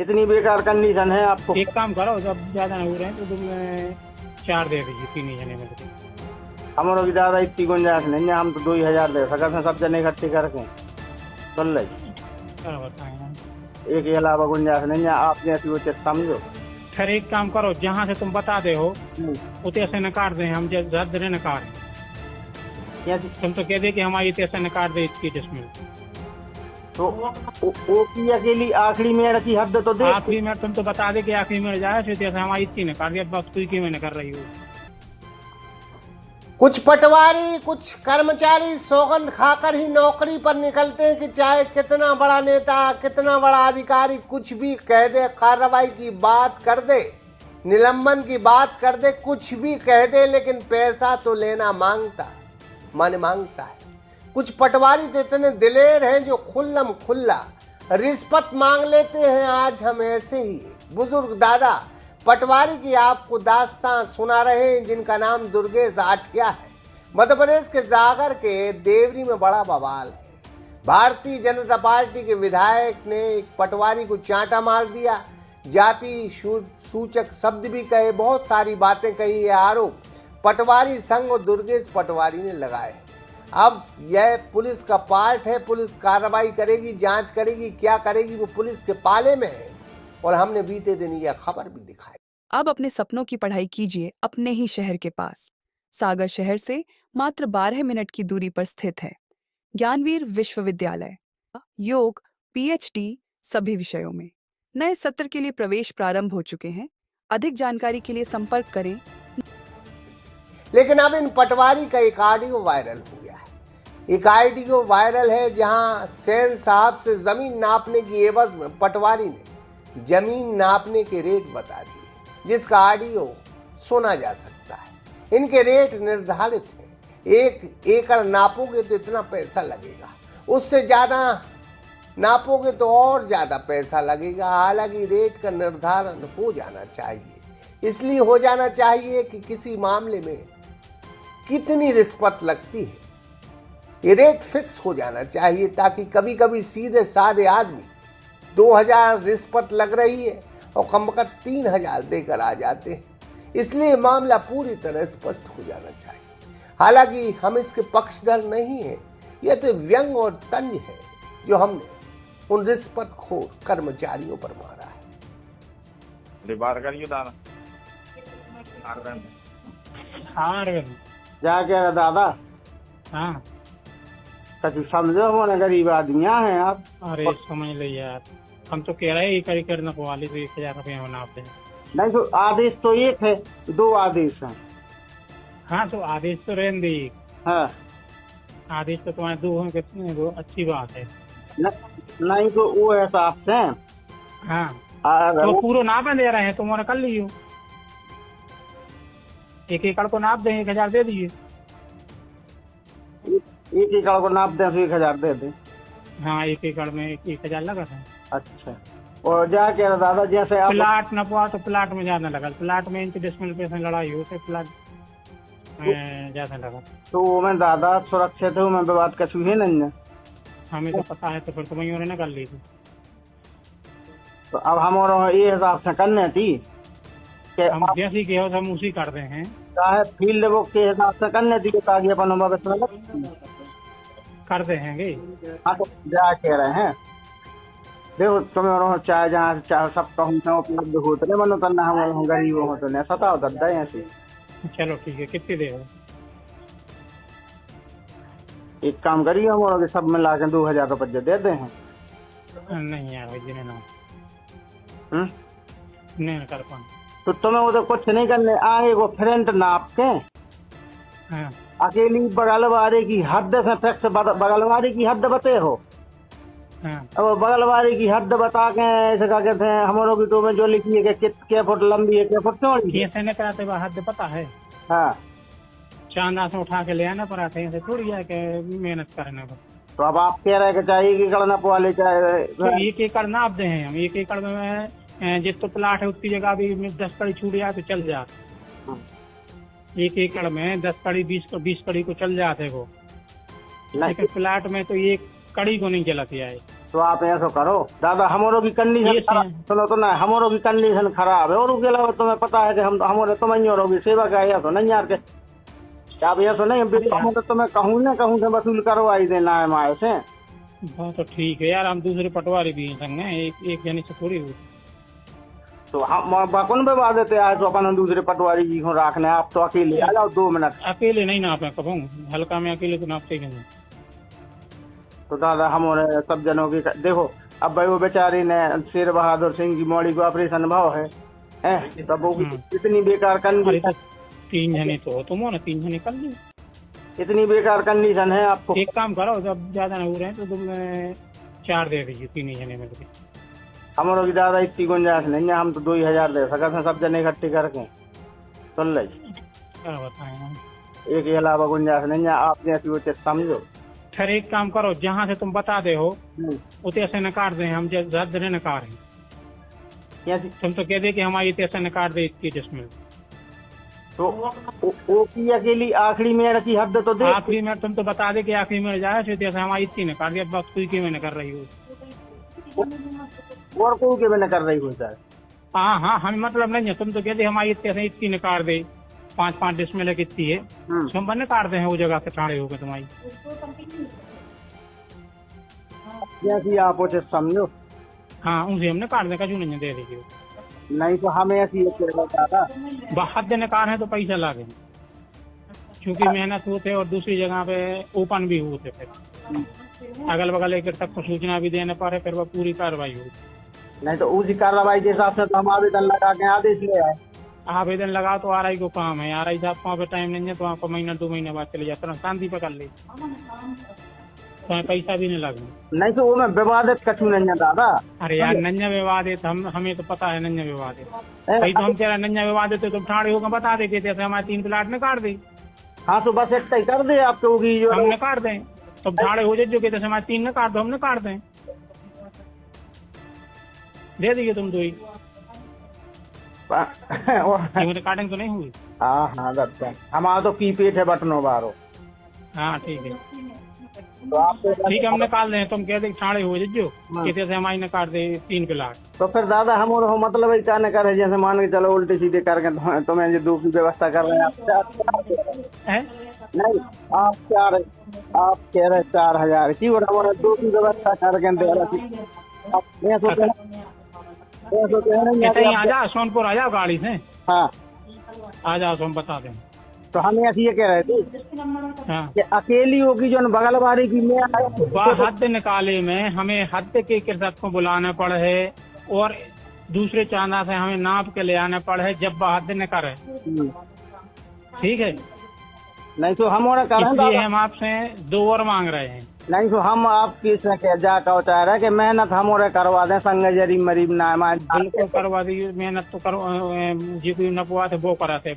इतनी बेकार कंडीशन है आपको। एक काम करो, जब ज्यादा हो रहे हैं तो तुम्हें 4 दे दीजिए, 3 जने में से। हमारों की ज्यादा इतनी गुंजाइश नहीं है, हम तो 2,000 दे सकते हैं सब जने इकट्ठे करके चल रही। क्या बताएं हम। एक के अलावा गुंजाइश नहीं है, आप जैसी उचित समझो। फिर एक काम करो, जहाँ से तुम बता दे हो उतने से नकार दें, हम जल्द न नकार। तुम तो कह दे कि हमारी इतने से नकार दे इसकी जिसमें तो वो की अकेली आखिरी मेड़ की हद तो दे। आखिरी में तुम तो बता दे कि आखिरी में जाए, फिर जैसे हमारी इतनी नकार दिया, बस कोई की मैंने कर रही हूँ। कुछ पटवारी, कुछ कर्मचारी सौगंध खाकर ही नौकरी पर निकलते हैं कि चाहे कितना बड़ा नेता, कितना बड़ा अधिकारी कुछ भी कह दे, कार्रवाई की बात कर दे, निलंबन की बात कर दे, कुछ भी कह दे, लेकिन पैसा तो लेना मांगता है। कुछ पटवारी तो इतने दिलेर हैं जो खुल्लम खुल्ला रिश्वत मांग लेते हैं। आज हम ऐसे ही बुजुर्ग दादा पटवारी की आपको दास्तां सुना रहे हैं, जिनका नाम दुर्गेश आठिया है। मध्य प्रदेश के जागर के देवरी में बड़ा बवाल है। भारतीय जनता पार्टी के विधायक ने एक पटवारी को चांटा मार दिया, जाति सूचक शब्द भी कहे, बहुत सारी बातें कही। है आरोप पटवारी संघ और दुर्गेश पटवारी ने लगाए। अब यह पुलिस का पार्ट है, पुलिस कार्रवाई करेगी, जांच करेगी, क्या करेगी वो पुलिस के पाले में है। और हमने बीते दिन यह खबर भी दिखाई। अब अपने सपनों की पढ़ाई कीजिए अपने ही शहर के पास। सागर शहर से मात्र 12 मिनट की दूरी पर स्थित है ज्ञानवीर विश्वविद्यालय। योग, पीएचडी सभी विषयों में। नए सत्र के लिए प्रवेश प्रारंभ हो चुके हैं। अधिक जानकारी के लिए संपर्क करें। लेकिन अब इन पटवारी का एक ऑडियो वायरल हो गया है। एक ऑडियो वायरल है जहां सेन साहब से जमीन नापने की एवज में पटवारी ने जमीन नापने के रेट बता दिए, जिसका ऑडियो सुना जा सकता है। इनके रेट निर्धारित है, 1 एकड़ नापोगे तो इतना पैसा लगेगा, उससे ज्यादा नापोगे तो और ज्यादा पैसा लगेगा। हालांकि रेट का निर्धारण हो जाना चाहिए, इसलिए हो जाना चाहिए कि किसी मामले में कितनी रिश्वत लगती है ये रेट फिक्स हो जाना चाहिए, ताकि कभी कभी सीधे साधे आदमी 2,000 रिश्वत लग रही है और कमबख्त 3,000 देकर आ जाते हैं। इसलिए मामला पूरी तरह स्पष्ट हो जाना चाहिए। हालांकि हम इसके पक्षधर नहीं हैं, यह तो व्यंग और तंज है जो हमने उन रिश्वतखोर कर्मचारियों पर मारा है। हाँ अरविंद। क्या कह रहा दादा? हाँ कभी समझो, हमारे गरीब आदमियां हैं आप। अरे समझ लो यार, हम तो कह रहे हैं करी करना वाली तो 1,000 रुपये होना आपसे। नहीं तो आदेश तो एक है, 2 आदेश हैं। हाँ तो आदेश तो रहने दी। हाँ आदेश तो तुम्हारे 2 हों कितने, वो अच्छी बात है। नहीं तो वो हिसाब से। हाँ अगर तो पूरा नाप दे रहे हैं, तुम्हारा कर लीजिए। 1 एकड़ को नाप दें, 1,000 दे दीजिए। 1 एकड़ को नाप दें तो 1,000 दे दें। हाँ 1 एकड़ में 1,000 लगा था। अच्छा, और क्या कह रहा दादा, जैसे आप प्लाट नपवा तो प्लाट में ज्यादा लगा, प्लाट में इंच डिसमिल पे लड़ाई हो तो प्लाट ज्यादा लगा। तो मैं दादा सुरक्षित हूँ, मैं बात का छूहे नहीं है। हमें तो पता है, तो फिर तुम्हें और ना कर ली थी। तो अब हमारा ये हिसाब से करने थी कि हम जैसी के हो हम उसी कर रहे हैं। चाहे फील्ड बुक के हिसाब से करने थी, ताकि अपन करते हैं। हाँ तो क्या कह रहे हैं, देखो तुम्हें चाहे जहाँ से चाहे सब कहूँ उपलब्ध होते नहीं, मनो करना हम गरीब हो तो नहीं सता दद्दा ऐसे। चलो ठीक है, कितनी दे हो? एक काम करिए, हम सब मिला के 2,000 रुपये दे दें। नहीं यार भाई ना, नहीं कर पाऊँ। तो तुम्हें उधर कुछ नहीं करने, आगे को फ्रंट नाप के हाँ अकेली बगलवारी की हद से फिक्स बगलवारी की हद बते हो। हाँ अब बगलवारी की हद बता के ऐसे क्या कहते हैं, हम लोग तो में जो लिखी है कि क्या फुट लंबी है, क्या फुट चौड़ी है। कैसे न कराते हद पता है? हाँ चांदा से उठा के ले आना पड़ाते हैं, ऐसे थोड़ी है कि मेहनत करने को। तो अब आप कह रहे हैं कि चाहिए कि गणना पवाले चाहे तो 1 एकड़ नाप दे हैं हम। 1 एकड़ में जितना प्लाट है उतनी जगह भी 10 कड़ी छूट जाए तो चल जाए। 1 एकड़ में 10 कड़ी 20 कड़ी को चल जाते वो, लेकिन प्लाट में तो 1 कड़ी को नहीं चलाती है। तो आप ऐसा करो दादा, हमारों की ये कंडीशन से- सुनो तो ना, हमारों की कंडीशन खराब है और उसके अलावा तुम्हें पता है कि हम हमारे तुम्हारी की सेवा का है तो नहीं यार के आप ये तो नहीं हम तो तुम्हें कहूँ ना कहूँ से वसूल करवाई देना है हमारे से। हाँ तो ठीक है यार, हम दूसरे पटवारी भी हैं संग में, एक जने से थोड़ी हुई। तो हम कौन व्यवहार देते आए तो अपन दूसरे पटवारी जी को रखने, आप तो अकेले आ जाओ 2 मिनट। अकेले नहीं नापे कबू, हल्का में अकेले तो नापते ही नहीं। तो दादा हमारे सब जनों की देखो, अब भाई वो बेचारी ने शेर बहादुर सिंह की मौड़ी को ऑपरेशन भाव है तब वो इतनी बेकार अरे कंडीशन, तो 3 जने तो हो तुम हो ना, 3 जने कर ली। इतनी बेकार कंडीशन है आपको। एक काम करो, जब ज्यादा नहीं हो रहे हैं तो तुम 4 दे दीजिए 3 जने में से। हमारों की दादा इतनी गुंजाइश नहीं है, हम तो 2,000 दे सकते हैं सब जने इकट्ठे करके। सुन ली क्या बताएं हम। एक के अलावा गुंजाइश नहीं है, आप जैसी उचित समझो। फिर एक काम करो, जहाँ से तुम बता दे हो उतने से नकार दे, हम जल्द नकार हैं। कैसी तुम तो कह दे कि हमारी इतने से नकार दे इसकी जिसमें तो वो की अकेली आखिरी मेड़ की हद तो दे। आखिरी में तुम तो बता दे कि आखिरी में जाए तो इतने से हमारी इतनी नकार दिया, बस कोई के में न कर रही हो। और कोई के बिना कर रही हो सर। हाँ हाँ, हमें मतलब नहीं है, तुम तो कह दे हमारी इतने से इतनी नकार दे, 5-5 डिसमिल कितनी है तो हम नकार दे हैं वो जगह से ठाणे होकर तुम्हारी। जैसी आप उचित समझो। हाँ उनसे हमने काट दे, कचू नहीं दे दीजिए। नहीं तो हमें ऐसी दादा हद नकार है तो पैसा लागे, क्योंकि मेहनत होते और दूसरी जगह पे ओपन भी होते, फिर अगल बगल एक तक को सूचना भी देने पर है, फिर वो पूरी कार्रवाई होगी। नहीं तो उसी कार्रवाई के हिसाब से तो हम आवेदन लगा के आदेश ले आए। आवेदन लगाओ तो RI को काम है, RI साहब वहाँ पे टाइम नहीं है तो आपको महीना 2 महीने बाद चले जाते, शांति पे कर ले तो पैसा भी नहीं लगना। नहीं तो वो मैं विवादित कछू नहीं है दादा। अरे यार नन्या विवाद है, हमें तो पता है नन्या विवाद है भाई, तो हम कह रहे हैं नन्या विवाद है तो तुम ठाणे होकर बता दे कि जैसे हमारे 3 प्लाट में काट दे। हाँ तो बस एक कर दे आपको होगी जो हमने काट दें, तो ठाणे हो जाए जो कहते हमारे 3 ने काट दो, हमने काट दें, दे दीजिए तुम 2 ही काटेंगे तो नहीं हुई। हाँ हाँ दादा हमारा तो की पेट है बटनों बारो। हाँ ठीक है, तो आपको ठीक है हम निकाल दें, तुम कह दे ठाणे हो जो कहते से हमारी नकार दे 3 प्लाट। तो फिर दादा हम और मतलब क्या न करे, जैसे मान के चलो उल्टे सीधे करके तुम्हें जो 2 की व्यवस्था कर रहे हैं आप नहीं, आप कह रहे 4,000 की और हमारे 2 की व्यवस्था करके दे रहे हैं। आ जाओ सोनपुर, आ जाओ गाड़ी से, हाँ आ जाओ तो हम बता दें। तो हम ऐसे ये कह रहे थे हाँ कि अकेली होगी जो बगल वाली की मैं हद निकाले में हमें हद के कृषक को बुलाना पड़े है और दूसरे चांदा से हमें नाप के ले आना पड़े है जब हद न करे, ठीक है। नहीं तो हम और इसलिए हम आपसे 2 और मांग रहे हैं। नहीं तो हम आपकी जा चाह रहे हैं कि मेहनत हम और करवा दें, संग जरीब मरीब ना बिल्कुल करवा दीजिए, मेहनत तो करो, जी कोई नपवा थे वो कराते,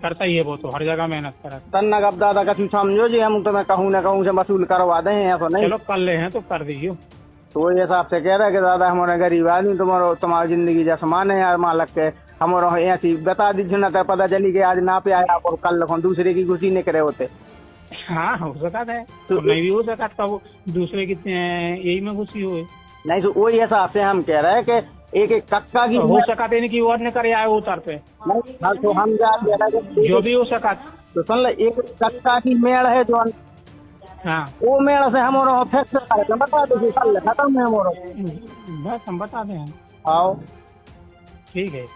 करता ही है वो तो हर जगह मेहनत करा। तन्ना अब दादा कछु समझो जी, हम तुम्हें कहूँ न कहूँ से वसूल करवा दें या तो नहीं। चलो कर ले हैं तो कर दीजिए। तो वही हिसाब से कह रहे हैं कि दादा हमारे गरीब आदमी तुम्हारी जिंदगी जैसा माने यार मालक के हमारे ऐसी बता दीजिए ना, तो पता चली कि आज ना पे आया और कल दूसरे की खुशी नहीं करे होते। हाँ हो सकता है तो नहीं भी हो सकता, वो दूसरे की यही में खुशी हो। नहीं तो वही हिसाब से हम कह रहे हैं कि एक कक्का की हो सका की और न करे आए उतर पे, तो हम जो भी हो सका। तो सुन ले, एक कक्का की मेड़ है जो हाँ वो मेड़ से हम फिक्स बता दीजिए, कल खत्म है मोरो, बस हम बता दें। आओ ठीक है,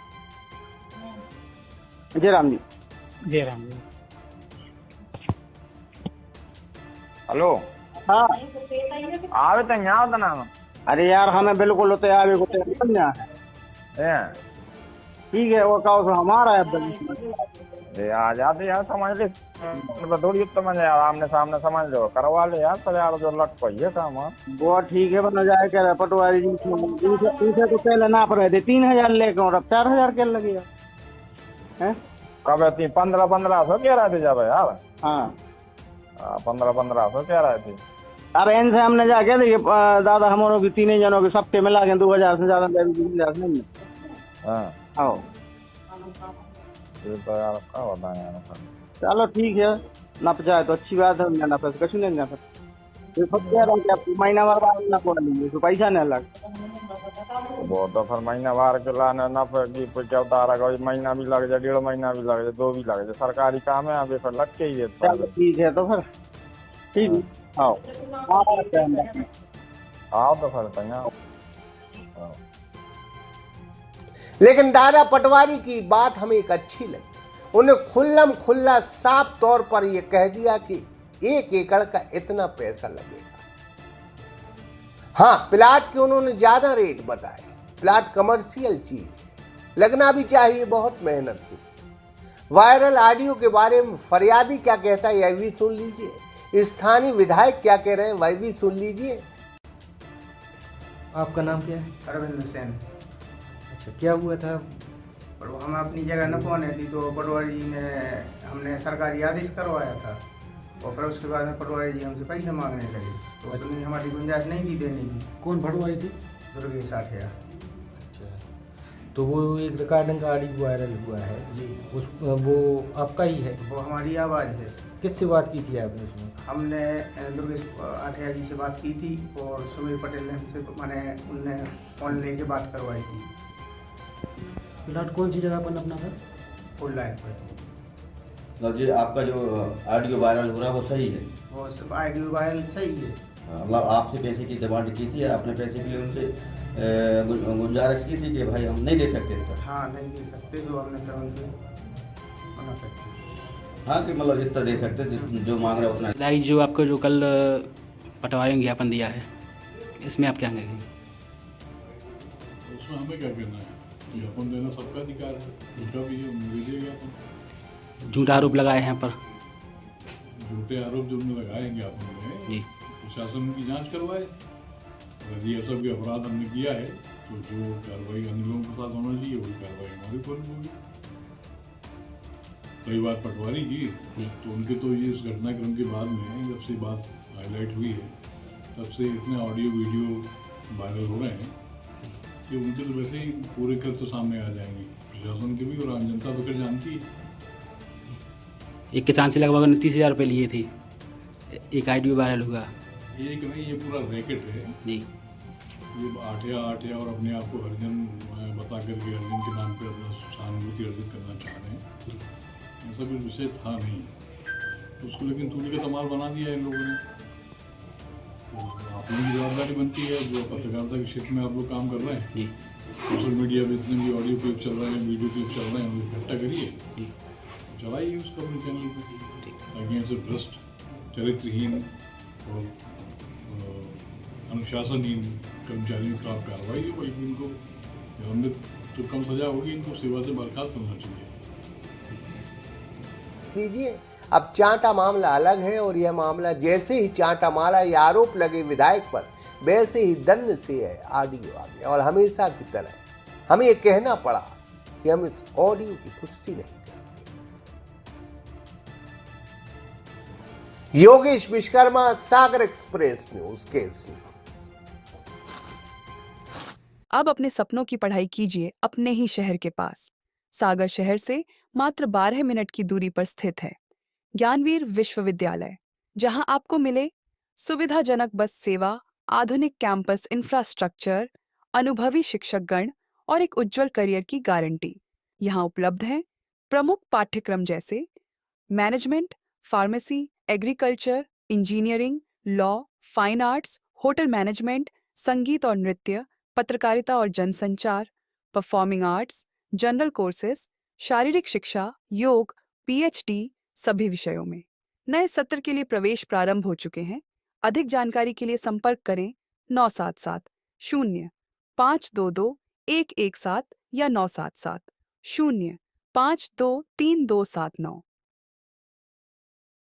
जय राम जी। जय राम जी। हेलो हाँ आवे तो यहाँ होता ना। अरे यार हमें बिल्कुल होते आवे को ठीक है, वो कहो तो हमारा है। आ जाते यार, समझ ले मतलब थोड़ी समझ यार, आमने सामने समझ लो, करवा ले यार, तो यार जो लट पाइए काम। वो ठीक है बना जाए कह रहे पटवारी जी इनसे तो पहले नाप रहे थे 3,000 लेके, और अब 4,000 के लगेगा है। कब 1500 कह रहे थे जब यार। हाँ 1500 कह रहे थे। अरे इनसे हमने जाके देखिए दादा हमारों की 3 जनों के सबके मिला के 2,000 से ज्यादा नहीं। हाँ आओ तो यार क्या बताएं यार। चलो ठीक है, नप जाए तो अच्छी बात है, नप कुछ नहीं नप। ये खुद कह रहा हूँ कि आप महीनावार बात ना पड़ लीजिए तो पैसा नहीं अलग। वो तो फिर महीना भर के लाने न की क्या उतारा कोई महीना भी लग जाए, 1.5 महीना भी लग जाए, 2 भी लग जाए, सरकारी काम है अभी फिर लग के ही है। चलो ठीक है तो फिर ठीक है। आओ हाँ रखते हैं हम रखते हैं। आओ तो फिर तैयार। लेकिन दादा पटवारी की बात हमें एक अच्छी लगी। उन्हें खुल्लम खुल्ला साफ तौर पर यह कह दिया कि 1 एकड़ का इतना पैसा लगेगा। हाँ, प्लाट के उन्होंने ज्यादा रेट बताए। प्लाट कमर्शियल चीज है, लगना भी चाहिए, बहुत मेहनत होती। वायरल ऑडियो के बारे में फरियादी क्या कहता है यह भी सुन लीजिए। स्थानीय विधायक क्या कह रहे हैं वह भी सुन लीजिए। आपका नाम क्या है? अरविंद सेन। अच्छा, क्या हुआ था? और वो हम अपनी जगह न पहुँचे थी तो पटवारी जी ने हमने सरकारी आदेश करवाया था और फिर उसके बाद में पटवारी जी हमसे पैसे मांगने लगे तो उतनी हमारी गुंजाइश नहीं थी देने की। कौन पटवारी थी? दुर्गेश आठिया। अच्छा, तो वो एक रिकॉर्डिंग का ऑडियो वायरल हुआ है जी, वो आपका ही है? वो हमारी आवाज़ है। किससे बात की थी आपने उसमें? हमने दुर्गेश आठिया जी से बात की थी और सुनील पटेल ने हमसे मैंने उनने फ़ोन लेके बात करवाई थी। प्लाट कौन सी जगह पर अपना था? फुल लाइन पर। मतलब जी आपका जो ऑडियो वायरल हो रहा है वो सही है? वो सब ऑडियो वायरल सही है। मतलब आपसे पैसे की डिमांड की थी, आपने पैसे के लिए उनसे गुजारिश की थी कि भाई हम नहीं दे सकते सर? हाँ, नहीं दे सकते जो हमने फिर उनसे मना कर दिया। हाँ, कि मतलब जितना दे सकते जो मांग रहे उतना। दाई जो आपको जो कल पटवारी ने ज्ञापन दिया है इसमें आप क्या कहेंगे? उसमें हमें क्या कहना है? ज्ञापन देना सबका अधिकार है, उनका भी है, मिलिए ज्ञापन। झूठा आरोप लगाए हैं पर झूठे आरोप जो उन्होंने लगाए ज्ञापन में जी प्रशासन की जांच करवाए। यदि ऐसा कोई अपराध हमने किया है तो जो कार्रवाई अन्य लोगों के साथ होना चाहिए वही कार्रवाई हमारे ऊपर होगी। कई बार पटवारी जी तो उनके तो ये इस घटनाक्रम के बाद में जब से बात हाईलाइट हुई है तब से इतने ऑडियो वीडियो वायरल हो रहे हैं कि उनके तो वैसे ही पूरे कृत्य सामने आ जाएंगे, प्रशासन के भी और आम जनता तो फिर जानती है। एक किसान से लगभग 29,000 रुपये लिए थे, एक ऑडियो वायरल हुआ। एक नहीं, ये पूरा रैकेट है जी। ये आठिया और अपने आप को हरिजन बता करके हरिजन के नाम पे अपना सहानुभूति अर्जित करना चाह रहे हैं। ऐसा कोई विषय था नहीं उसको, लेकिन तूने का तमाल बना दिया इन लोगों ने। तो आप लोगों की जवाबदारी बनती है, जो पत्रकारिता के क्षेत्र में आप लोग काम कर रहे हैं, सोशल मीडिया पे जितने भी ऑडियो क्लिप चल रहे हैं, वीडियो क्लिप चल रहे हैं, उनको इकट्ठा करिए, चलाइए उसको अपने चैनल पे, ताकि ऐसे भ्रष्ट, चरित्रहीन और अनुशासनहीन कर्मचारियों के खिलाफ कार्रवाई हो। इनको निलंबित जो कम सजा होगी इनको सेवा से बर्खास्त होना चाहिए। लीजिए, अब चांटा मामला अलग है और यह मामला जैसे ही चांटा मारा ये आरोप लगे विधायक पर वैसे ही दंड से है ऑडियो आ गया और हमेशा की तरह हमें ये कहना पड़ा कि हम इस ऑडियो की पुष्टि नहीं करते। योगेश विश्वकर्मा, सागर एक्सप्रेस न्यूज, केसी। अब अपने सपनों की पढ़ाई कीजिए अपने ही शहर के पास। सागर शहर से मात्र 12 मिनट की दूरी पर स्थित है ज्ञानवीर विश्वविद्यालय, जहां आपको मिले सुविधाजनक बस सेवा, आधुनिक कैंपस इंफ्रास्ट्रक्चर, अनुभवी शिक्षकगण और एक उज्जवल करियर की गारंटी। यहां उपलब्ध हैं प्रमुख पाठ्यक्रम जैसे management, pharmacy, agriculture, engineering, law, fine arts, hotel management, संगीत और नृत्य, पत्रकारिता और जनसंचार, परफॉर्मिंग आर्ट्स, जनरल कोर्सेज, शारीरिक शिक्षा, योग, पीएचडी सभी विषयों में। नए सत्र के लिए प्रवेश प्रारंभ हो चुके हैं। अधिक जानकारी के लिए संपर्क करें 977 0 522 117 या 977 0 523 279।